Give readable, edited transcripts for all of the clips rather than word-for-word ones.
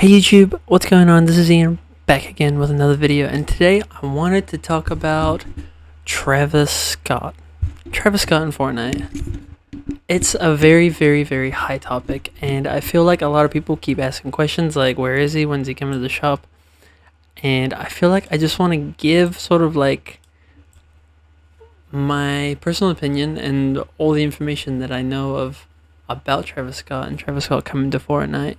Hey YouTube, what's going on? This is Ian back again with another video, and today I wanted to talk about Travis Scott. Travis Scott in Fortnite. It's a very, very, very high topic, and I feel like a lot of people keep asking questions like, where is he? When's he coming to the shop? And I feel like I just want to give sort of like my personal opinion and all the information that I know of about Travis Scott and Travis Scott coming to Fortnite,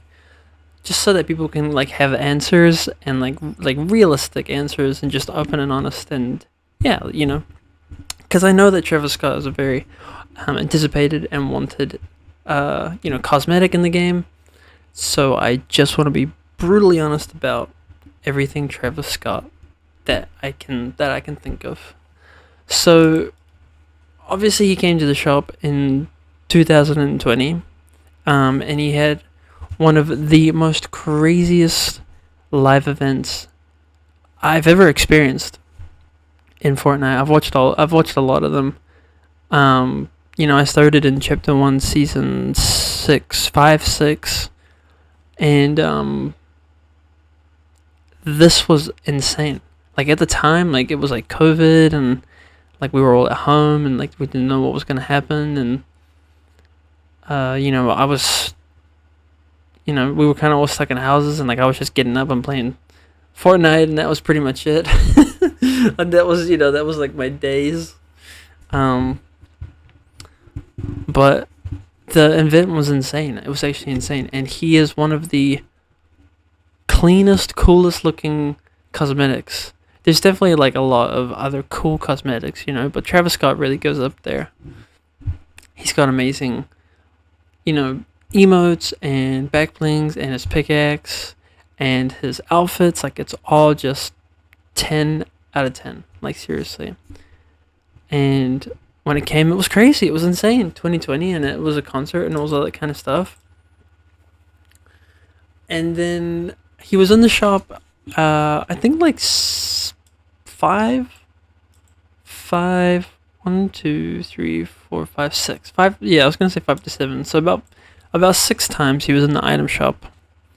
just so that people can like have answers and like realistic answers and just open and honest. And yeah, because I know that Travis Scott is a very anticipated and wanted cosmetic in the game, so I just want to be brutally honest about everything Travis Scott that I can think of. So obviously he came to the shop in 2020, and he had one of the most craziest live events I've ever experienced in Fortnite. I've watched a lot of them. I started in Chapter 1, Season 6, 5, 6, and this was insane. Like, at the time, like, it was like COVID, and like we were all at home, and like we didn't know what was gonna happen, and I was, we were kind of all stuck in houses, and like I was just getting up and playing Fortnite, and that was pretty much it. And that was like my days. But the event was insane. It was actually insane, and he is one of the cleanest, coolest looking cosmetics. There's definitely like a lot of other cool cosmetics, but Travis Scott really goes up there. He's got amazing, emotes and back blings and his pickaxe and his outfits. Like, it's all just 10 out of 10. Like, seriously. And when it came, it was crazy. It was insane. 2020, and it was a concert and all that kind of stuff. And then he was in the shop, I think like five, 1, 2, 3, 4, 5, 6. 5, yeah, I was gonna say 5 to 7. So about 6 times he was in the item shop,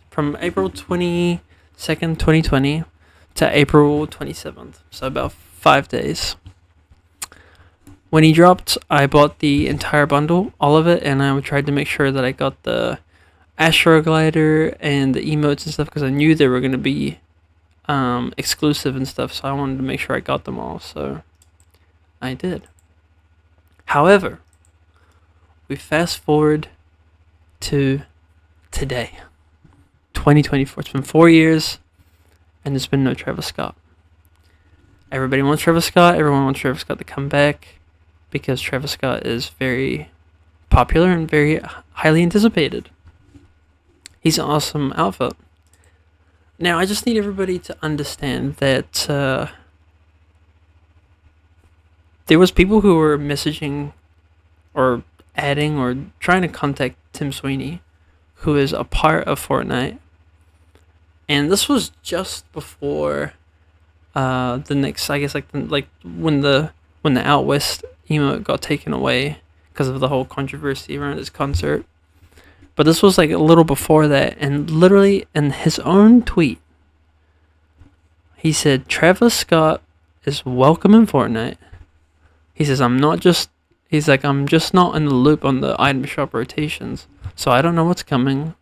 from April 22nd, 2020 to April 27th. So about 5 days. When he dropped, I bought the entire bundle, all of it, and I tried to make sure that I got the Astro Glider and the emotes and stuff, because I knew they were going to be exclusive and stuff, so I wanted to make sure I got them all, so I did. However, we fast forward to today, 2024. It's been 4 years, and there's been no Travis Scott. Everybody wants Travis Scott. Everyone wants Travis Scott to come back, because Travis Scott is very popular and very highly anticipated. He's an awesome outfit. Now, I just need everybody to understand that there was people who were messaging or adding or trying to contact Tim Sweeney, who is a part of Fortnite. And this was just before the next, I guess, like when the Out West emote got taken away because of the whole controversy around his concert. But this was like a little before that, and literally in his own tweet, he said, Travis Scott is welcome in Fortnite. He says, I'm just not in the loop on the item shop rotations, so I don't know what's coming,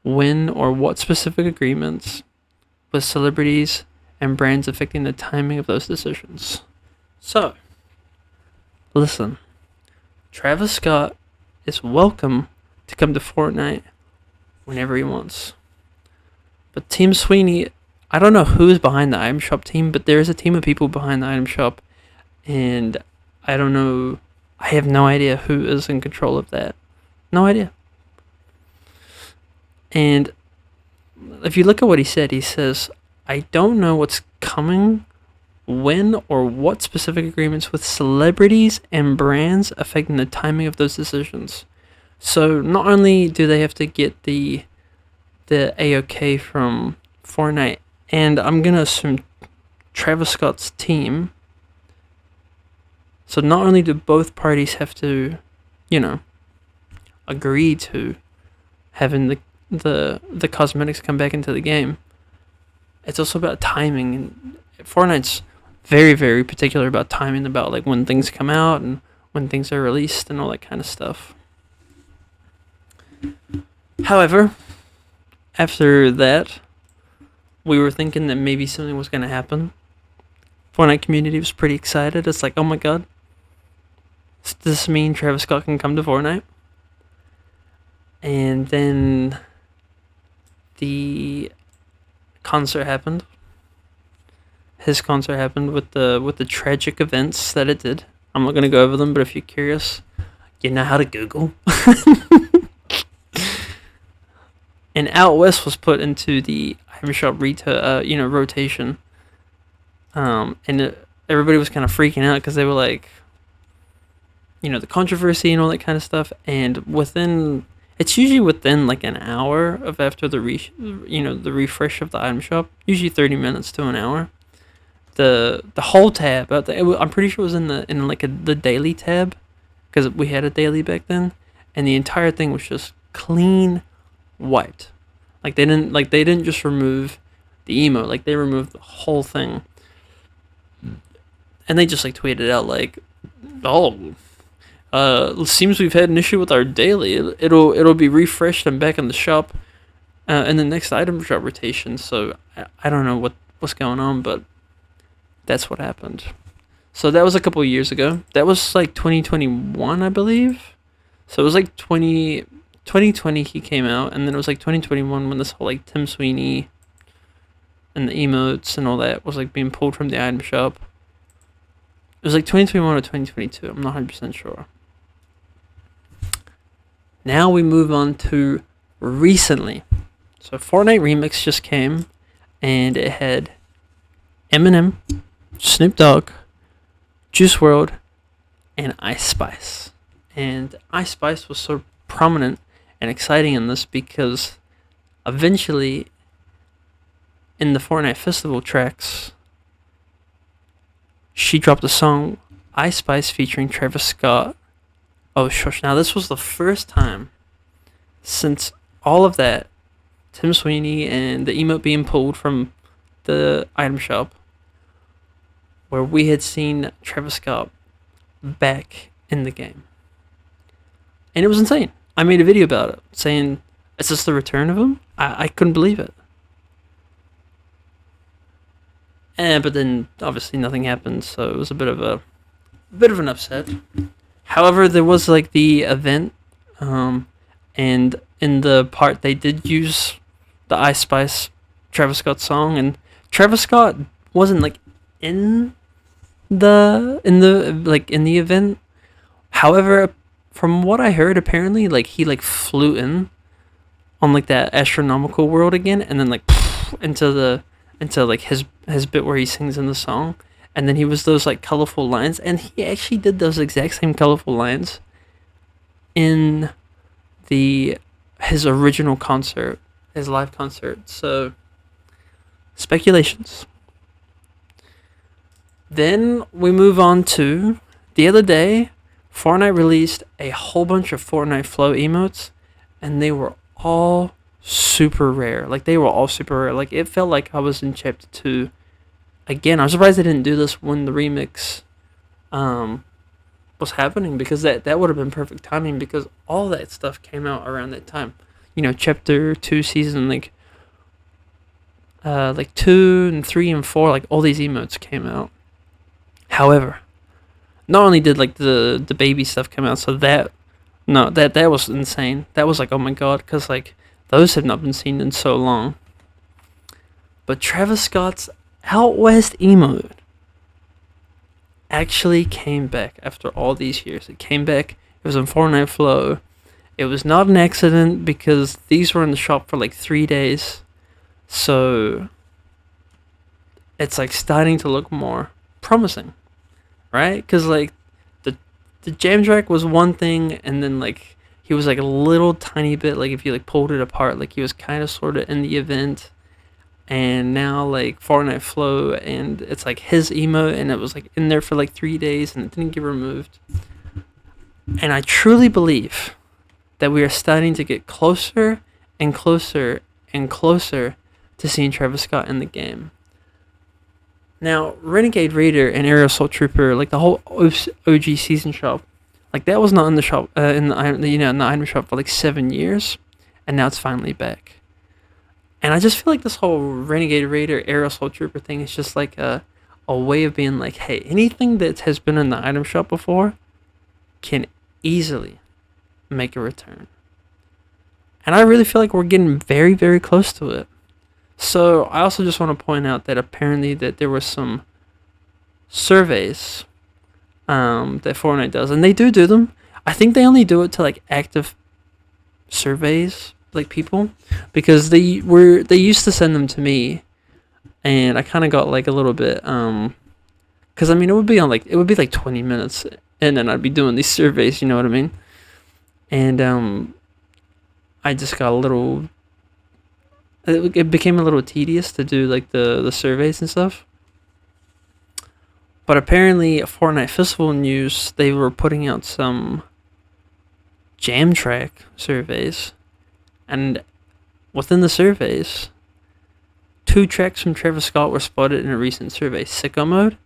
when, or what specific agreements with celebrities and brands affecting the timing of those decisions. So, listen, Travis Scott is welcome to come to Fortnite whenever he wants. But Team Sweeney, I don't know who's behind the item shop team, but there is a team of people behind the item shop, and I don't know, I have no idea who is in control of that. No idea. And if you look at what he says, I don't know what's coming, when, or what specific agreements with celebrities and brands affecting the timing of those decisions. So not only do they have to get the AOK from Fortnite, and I'm gonna assume Travis Scott's team. So not only do both parties have to, agree to having the cosmetics come back into the game. It's also about timing, and Fortnite's very very particular about timing, about like when things come out and when things are released and all that kind of stuff. However, after that, we were thinking that maybe something was going to happen. Fortnite community was pretty excited. It's like, oh my god, does this mean Travis Scott can come to Fortnite? And then the concert happened. His concert happened with the tragic events that it did. I'm not gonna go over them, but if you're curious, you know how to Google. And Out West was put into the item shop rotation. Everybody was kind of freaking out because they were like, the controversy and all that kind of stuff. And it's usually within like an hour of after the the refresh of the item shop, usually 30 minutes to an hour. The whole tab, I'm pretty sure it was in like the daily tab, because we had a daily back then, and the entire thing was just clean wiped. Like they didn't just remove the emote, like they removed the whole thing. And they just like tweeted out like, "Oh, seems we've had an issue with our daily. It'll be refreshed and back in the shop, in the next item shop rotation." So I don't know what's going on, but that's what happened. So that was a couple of years ago. That was like 2021, I believe. So it was like 2020 he came out, and then it was like 2021 when this whole like Tim Sweeney and the emotes and all that was like being pulled from the item shop. It was like 2021 or 2022. I'm not 100% sure. Now we move on to recently. So Fortnite Remix just came, and it had Eminem, Snoop Dogg, Juice WRLD, and Ice Spice. And Ice Spice was so prominent and exciting in this because eventually in the Fortnite Festival tracks, she dropped a song, Ice Spice, featuring Travis Scott. Oh, shush. Now, this was the first time since all of that, Tim Sweeney and the emote being pulled from the item shop, where we had seen Travis Scott back in the game. And it was insane. I made a video about it, saying, is this the return of him? I couldn't believe it. But then obviously nothing happened, so it was a bit of an upset. However, there was like the event, and in the part they did use the Ice Spice Travis Scott song, and Travis Scott wasn't like in the event. However, from what I heard, apparently like he like flew in on like that astronomical world again, and then like into like his bit where he sings in the song, and then he was those like colorful lines, and he actually did those exact same colorful lines in his original concert, his live concert. So speculations. Then we move on to the other day, Fortnite released a whole bunch of Fortnite Flow emotes, and they were all super rare. Like they were all super rare. Like it felt like I was in chapter 2 again. I'm surprised they didn't do this when the remix was happening, because that would have been perfect timing, because all that stuff came out around that time. Chapter 2 season like 2 and 3 and 4, like all these emotes came out. However, not only did like the baby stuff come out, so that was insane. That was like, oh my god, because like those have not been seen in so long. But Travis Scott's Out West emote actually came back after all these years. It came back. It was on Fortnite Flow. It was not an accident, because these were in the shop for like 3 days. So it's like starting to look more promising, right? Because like the jam track was one thing, and then like he was like a little tiny bit, like if you like pulled it apart, like he was kind of sort of in the event. And now like Fortnite Flow, and it's like his emote, and it was like in there for like 3 days, and it didn't get removed. And I truly believe that we are starting to get closer and closer and closer to seeing Travis Scott in the game. Now, Renegade Raider and Aerial Assault Trooper, like the whole OG season shop, like that was not in the shop, in the item shop for like 7 years, and now it's finally back. And I just feel like this whole Renegade Raider Aerial Assault Trooper thing is just like a way of being like, hey, anything that has been in the item shop before can easily make a return. And I really feel like we're getting very, very close to it. So I also just want to point out that apparently that there were some surveys that Fortnite does, and they do them. I think they only do it to like active surveys, like people, because they used to send them to me, and I kind of got like a little bit because I mean it would be like 20 minutes, and then I'd be doing these surveys, you know what I mean, and I just got a little. It became a little tedious to do like the surveys and stuff. But apparently, Fortnite Festival News, they were putting out some jam track surveys, and within the surveys, 2 tracks from Travis Scott were spotted in a recent survey, Sicko Mode,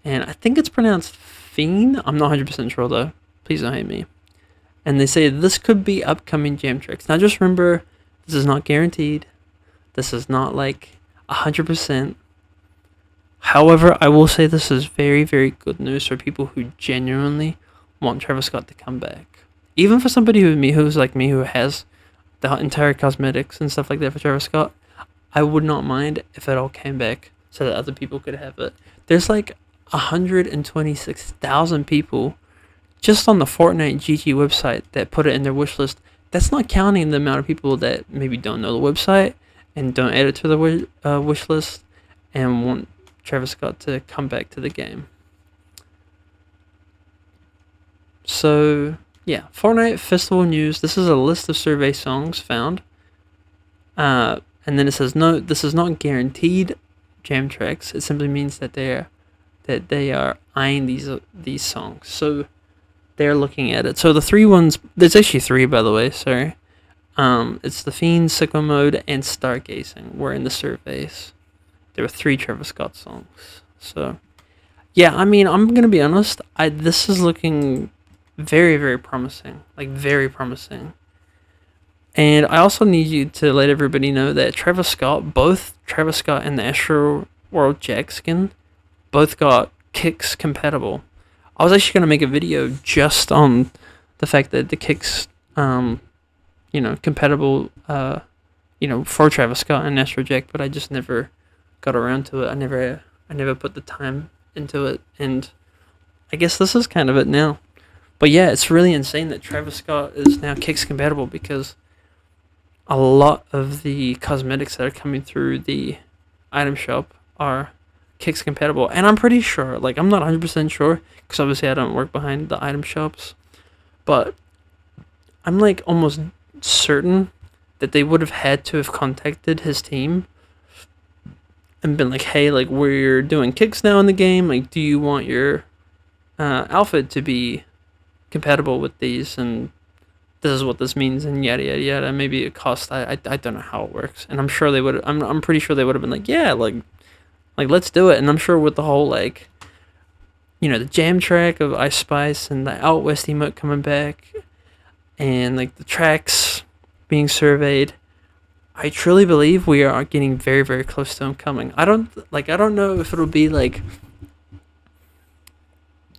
and I think it's pronounced Fiend. I'm not 100% sure though. Please don't hate me. And they say this could be upcoming jam tracks. Now just remember, this is not guaranteed. This is not like 100%. However, I will say this is very, very good news for people who genuinely want Travis Scott to come back. Even for somebody who's like me, who has the entire cosmetics and stuff like that for Travis Scott, I would not mind if it all came back so that other people could have it. There's like 126,000 people just on the Fortnite GG website that put it in their wish list. That's not counting the amount of people that maybe don't know the website and don't add it to the wish list and want Travis Scott to come back to the game. So, yeah, Fortnite Festival News. This is a list of survey songs found. And then it says, no, this is not guaranteed jam tracks. It simply means that they are eyeing these songs. So they're looking at it. So the 3 ones, there's actually 3 by the way, sorry. It's The Fiend, Sicko Mode, and Stargazing were in the surveys. There were 3 Travis Scott songs. So, yeah, I mean, I'm going to be honest. This is looking very, very promising. Like, very promising. And I also need you to let everybody know that both Travis Scott and the Astro World Jack skin, both got Kicks compatible. I was actually going to make a video just on the fact that the Kicks, compatible, for Travis Scott and Astro Jack, but I just never got around to it. I never put the time into it, and I guess this is kind of it now. But yeah, it's really insane that Travis Scott is now Kicks compatible, because a lot of the cosmetics that are coming through the item shop are Kicks compatible, and I'm pretty sure, like, I'm not 100% sure, because obviously I don't work behind the item shops, but I'm like almost certain that they would have had to have contacted his team and been like, hey, like, we're doing Kicks now in the game, like, do you want your outfit to be compatible with these, and this is what this means, and yada yada yada. Maybe it costs, I don't know how it works, and I'm sure they would, I'm pretty sure they would have been like, yeah, like let's do it. And I'm sure with the whole, like, the jam track of Ice Spice and the Out West emote coming back, and like the tracks being surveyed, I truly believe we are getting very, very close to him coming. I don't know if it'll be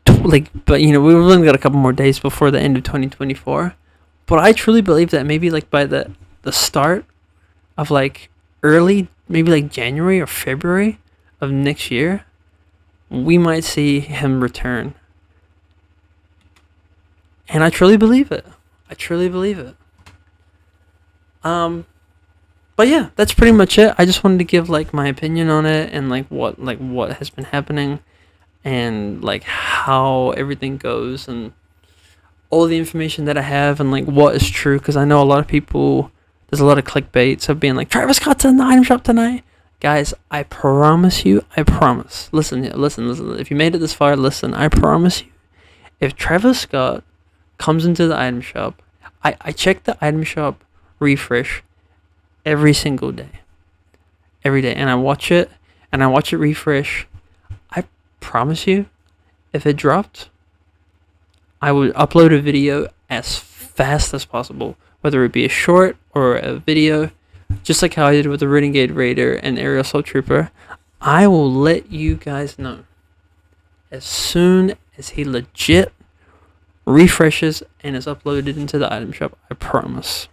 but we've only got a couple more days before the end of 2024. But I truly believe that maybe like by the start of like early, maybe like January or February of next year, we might see him return. And I truly believe it. But yeah, that's pretty much it. I just wanted to give like my opinion on it, and like what has been happening, and like how everything goes, and all the information that I have, and like what is true, because I know a lot of people, there's a lot of clickbaits of being like, Travis Scott's in the item shop tonight. Guys, I promise, listen, if you made it this far, listen, I promise you, if Travis Scott comes into the item shop, I checked the item shop refresh every single day, every day, and I watch it refresh. I promise you, if it dropped, I would upload a video as fast as possible, whether it be a short or a video, just like how I did with the Renegade Raider and Aerial Assault Trooper. I will let you guys know as soon as he legit refreshes and is uploaded into the item shop. I promise.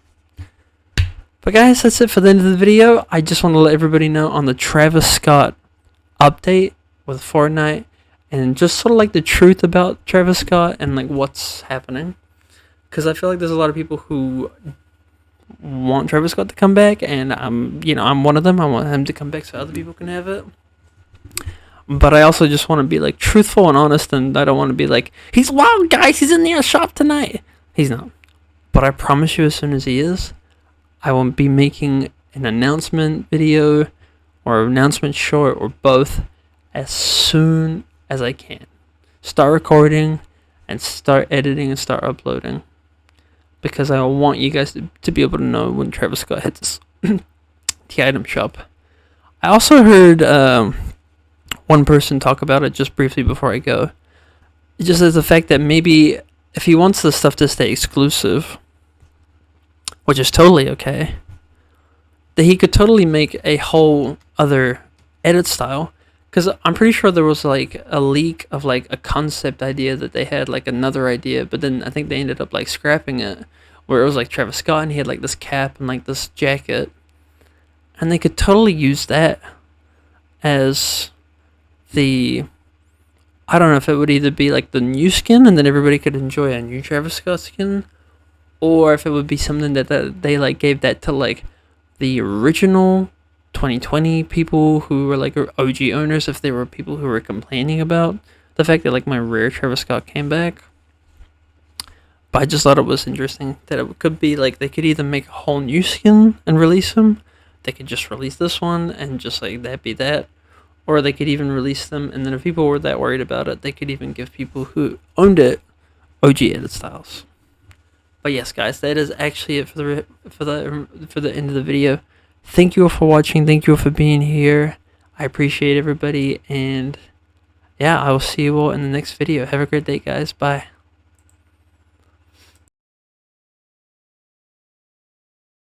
But guys, that's it for the end of the video. I just want to let everybody know on the Travis Scott update with Fortnite, and just sort of like the truth about Travis Scott and like what's happening, because I feel like there's a lot of people who want Travis Scott to come back, and I'm one of them. I want him to come back so other people can have it. But I also just want to be like truthful and honest, and I don't want to be like, he's wild, guys, he's in the shop tonight. He's not. But I promise you, as soon as he is, I will be making an announcement video or announcement short or both as soon as I can. Start recording and start editing and start uploading, because I want you guys to be able to know when Travis Scott hits the item shop. I also heard one person talk about it just briefly before I go. Just as the fact that maybe if he wants the stuff to stay exclusive, which is totally okay, that he could totally make a whole other edit style. Because I'm pretty sure there was like a leak of like a concept idea that they had, like another idea, but then I think they ended up like scrapping it, where it was like Travis Scott and he had like this cap and like this jacket, and they could totally use that as the, I don't know if it would either be like the new skin and then everybody could enjoy a new Travis Scott skin, or if it would be something that they like gave that to like the original 2020 people who were like OG owners, if they were people who were complaining about the fact that like my rare Travis Scott came back. But I just thought it was interesting that it could be like they could either make a whole new skin and release them, they could just release this one and just like that be that, or they could even release them, and then if people were that worried about it, they could even give people who owned it OG edit styles. But yes, guys, that is actually it for the end of the video. Thank you all for watching. Thank you all for being here. I appreciate everybody, and yeah, I will see you all in the next video. Have a great day, guys. Bye.